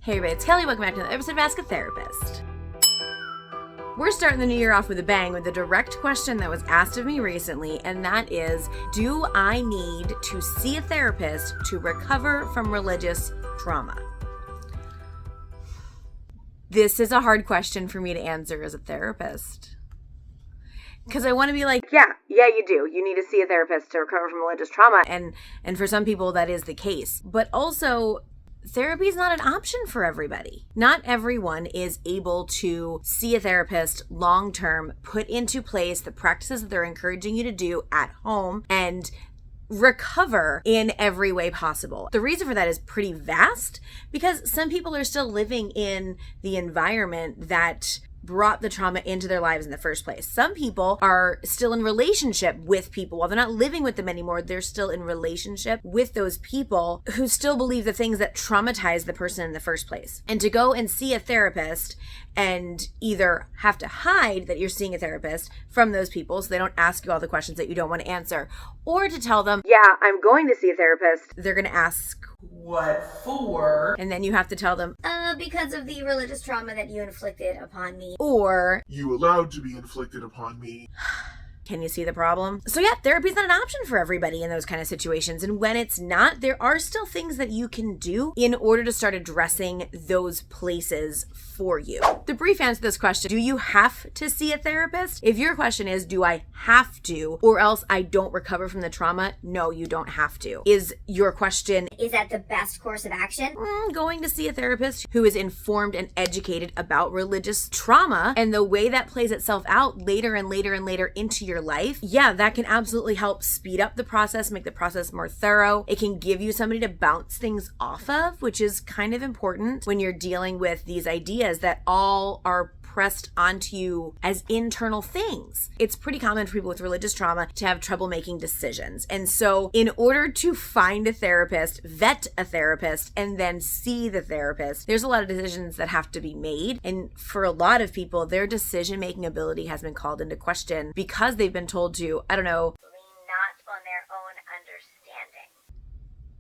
Hey everybody, it's Kelly. Welcome back to another episode of Ask a Therapist. We're starting the new year off with a bang with a direct question that was asked of me recently, and that is, do I need to see a therapist to recover from religious trauma? This is a hard question for me to answer as a therapist. Because I want to be like, yeah, you do. You need to see a therapist to recover from religious trauma. And for some people, that is the case. But also, therapy is not an option for everybody. Not everyone is able to see a therapist long-term, put into place the practices that they're encouraging you to do at home, and recover in every way possible. The reason for that is pretty vast because some people are still living in the environment that brought the trauma into their lives in the first place. Some people are still in relationship with people. While they're not living with them anymore, they're still in relationship with those people who still believe the things that traumatized the person in the first place. And to go and see a therapist and either have to hide that you're seeing a therapist from those people so they don't ask you all the questions that you don't want to answer, or to tell them, yeah, I'm going to see a therapist. They're going to ask, what for? And then you have to tell them, because of the religious trauma that you inflicted upon me. Or, you allowed to be inflicted upon me. Can you see the problem? So yeah, therapy is not an option for everybody in those kind of situations. And when it's not, there are still things that you can do in order to start addressing those places for you. The brief answer to this question, do you have to see a therapist? If your question is, do I have to, or else I don't recover from the trauma? No, you don't have to. Is your question, is that the best course of action? Going to see a therapist who is informed and educated about religious trauma and the way that plays itself out later and later and later into your life, yeah, that can absolutely help speed up the process, make the process more thorough. It can give you somebody to bounce things off of, which is kind of important when you're dealing with these ideas that all are pressed onto you as internal things. It's pretty common for people with religious trauma to have trouble making decisions. And so in order to find a therapist, vet a therapist, and then see the therapist, there's a lot of decisions that have to be made. And for a lot of people, their decision-making ability has been called into question because they've been told to, lean not on their own understanding.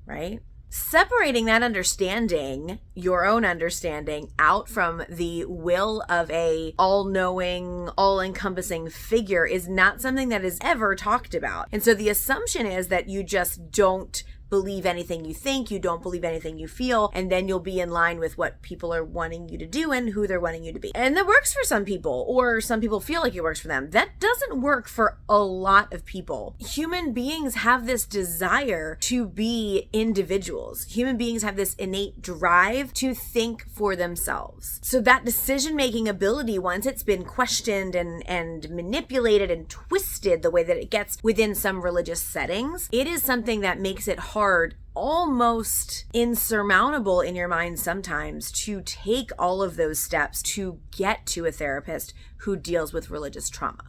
Right? Separating that understanding, your own understanding, out from the will of a all-knowing, all-encompassing figure is not something that is ever talked about. And so the assumption is that you just don't believe anything you think, you don't believe anything you feel, and then you'll be in line with what people are wanting you to do and who they're wanting you to be. And that works for some people, or some people feel like it works for them. That doesn't work for a lot of people. Human beings have this desire to be individuals. Human beings have this innate drive to think for themselves. So that decision-making ability, once it's been questioned and manipulated and twisted the way that it gets within some religious settings, it is something that makes it hard, almost insurmountable in your mind sometimes, to take all of those steps to get to a therapist who deals with religious trauma.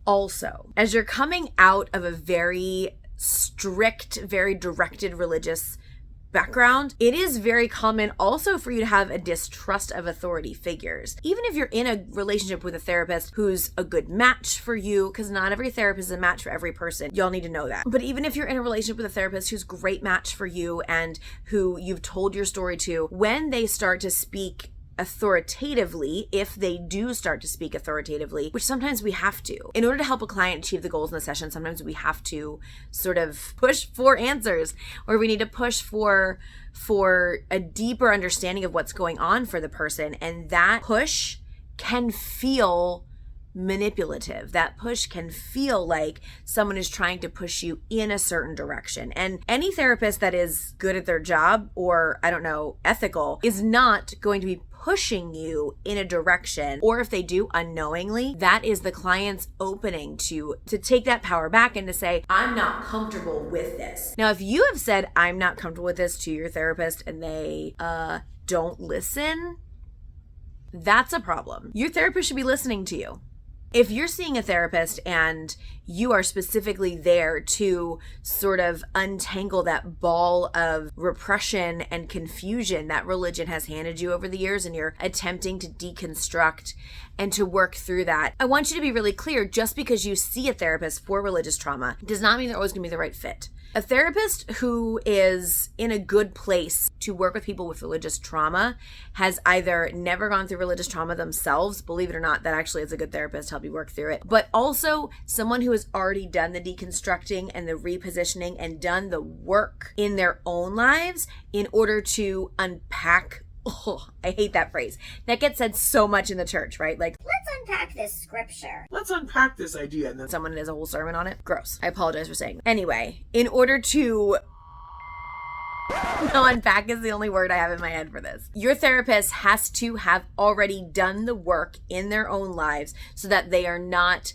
Also, as you're coming out of a very strict, very directed religious background, it is very common also for you to have a distrust of authority figures. Even if you're in a relationship with a therapist who's a good match for you, because not every therapist is a match for every person. Y'all need to know that. But even if you're in a relationship with a therapist who's a great match for you and who you've told your story to, when they start to speak authoritatively, if they do start to speak authoritatively, which sometimes we have to. In order to help a client achieve the goals in the session, sometimes we have to sort of push for answers, or we need to push for a deeper understanding of what's going on for the person. And that push can feel manipulative. That push can feel like someone is trying to push you in a certain direction. And any therapist that is good at their job, or ethical, is not going to be pushing you in a direction, or if they do unknowingly, that is the client's opening to take that power back and to say, I'm not comfortable with this. Now, if you have said, I'm not comfortable with this to your therapist and they don't listen, that's a problem. Your therapist should be listening to you. If you're seeing a therapist and you are specifically there to sort of untangle that ball of repression and confusion that religion has handed you over the years, and you're attempting to deconstruct and to work through that, I want you to be really clear, just because you see a therapist for religious trauma does not mean they're always going to be the right fit. A therapist who is in a good place to work with people with religious trauma has either never gone through religious trauma themselves, believe it or not, that actually is a good therapist to help you work through it, but also someone who has already done the deconstructing and the repositioning and done the work in their own lives in order to unpack. Oh, I hate that phrase. That gets said so much in the church, right? Like, let's unpack this scripture. Let's unpack this idea. And then someone does a whole sermon on it. Gross. I apologize for saying that. Anyway, in order to... No, unpack is the only word I have in my head for this. Your therapist has to have already done the work in their own lives so that they are not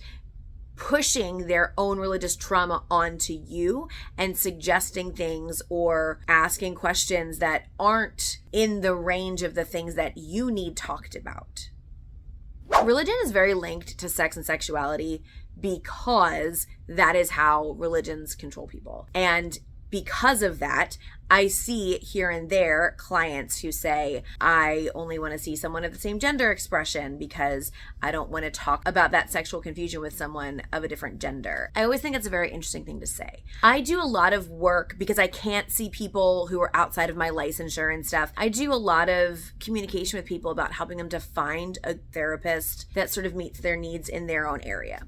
pushing their own religious trauma onto you and suggesting things or asking questions that aren't in the range of the things that you need talked about. Religion is very linked to sex and sexuality because that is how religions control people. And because of that, I see here and there clients who say, I only want to see someone of the same gender expression because I don't want to talk about that sexual confusion with someone of a different gender. I always think it's a very interesting thing to say. I do a lot of work because I can't see people who are outside of my licensure and stuff. I do a lot of communication with people about helping them to find a therapist that sort of meets their needs in their own area.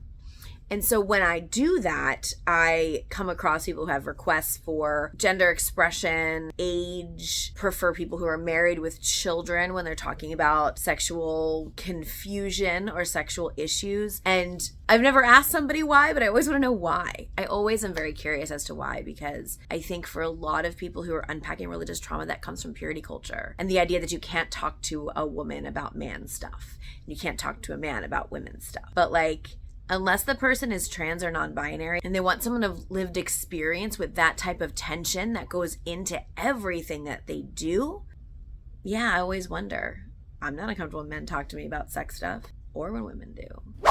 And so when I do that, I come across people who have requests for gender expression, age, prefer people who are married with children when they're talking about sexual confusion or sexual issues. And I've never asked somebody why, but I always want to know why. I always am very curious as to why, because I think for a lot of people who are unpacking religious trauma, that comes from purity culture and the idea that you can't talk to a woman about man stuff. You can't talk to a man about women stuff. But like, unless the person is trans or non-binary and they want someone of lived experience with that type of tension that goes into everything that they do, yeah, I always wonder. I'm not uncomfortable when men talk to me about sex stuff or when women do.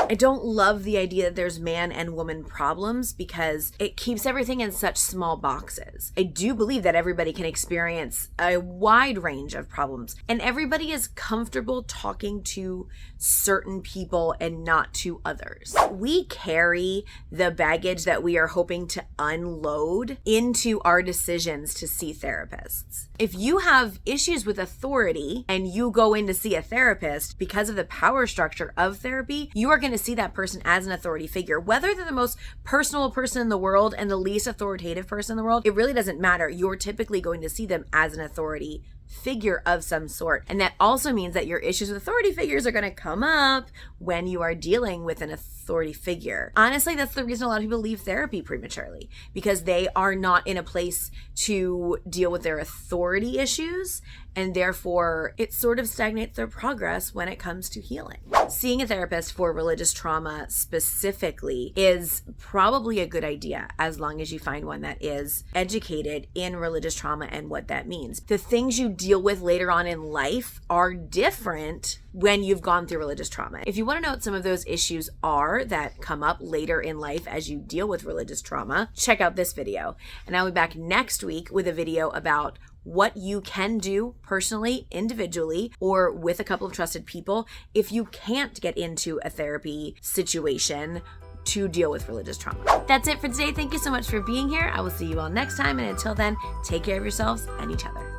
I don't love the idea that there's man and woman problems because it keeps everything in such small boxes. I do believe that everybody can experience a wide range of problems and everybody is comfortable talking to certain people and not to others. We carry the baggage that we are hoping to unload into our decisions to see therapists. If you have issues with authority and you go in to see a therapist because of the power structure of therapy, you are going to see that person as an authority figure. Whether they're the most personal person in the world and the least authoritative person in the world, it really doesn't matter. You're typically going to see them as an authority figure of some sort. And that also means that your issues with authority figures are going to come up when you are dealing with an authority figure. Honestly, that's the reason a lot of people leave therapy prematurely, because they are not in a place to deal with their authority issues, and therefore it sort of stagnates their progress when it comes to healing. Seeing a therapist for religious trauma specifically is probably a good idea as long as you find one that is educated in religious trauma and what that means. The things you deal with later on in life are different when you've gone through religious trauma. If you want to know what some of those issues are that come up later in life as you deal with religious trauma, check out this video. And I'll be back next week with a video about what you can do personally, individually, or with a couple of trusted people if you can't get into a therapy situation to deal with religious trauma. That's it for today. Thank you so much for being here. I will see you all next time. And until then, take care of yourselves and each other.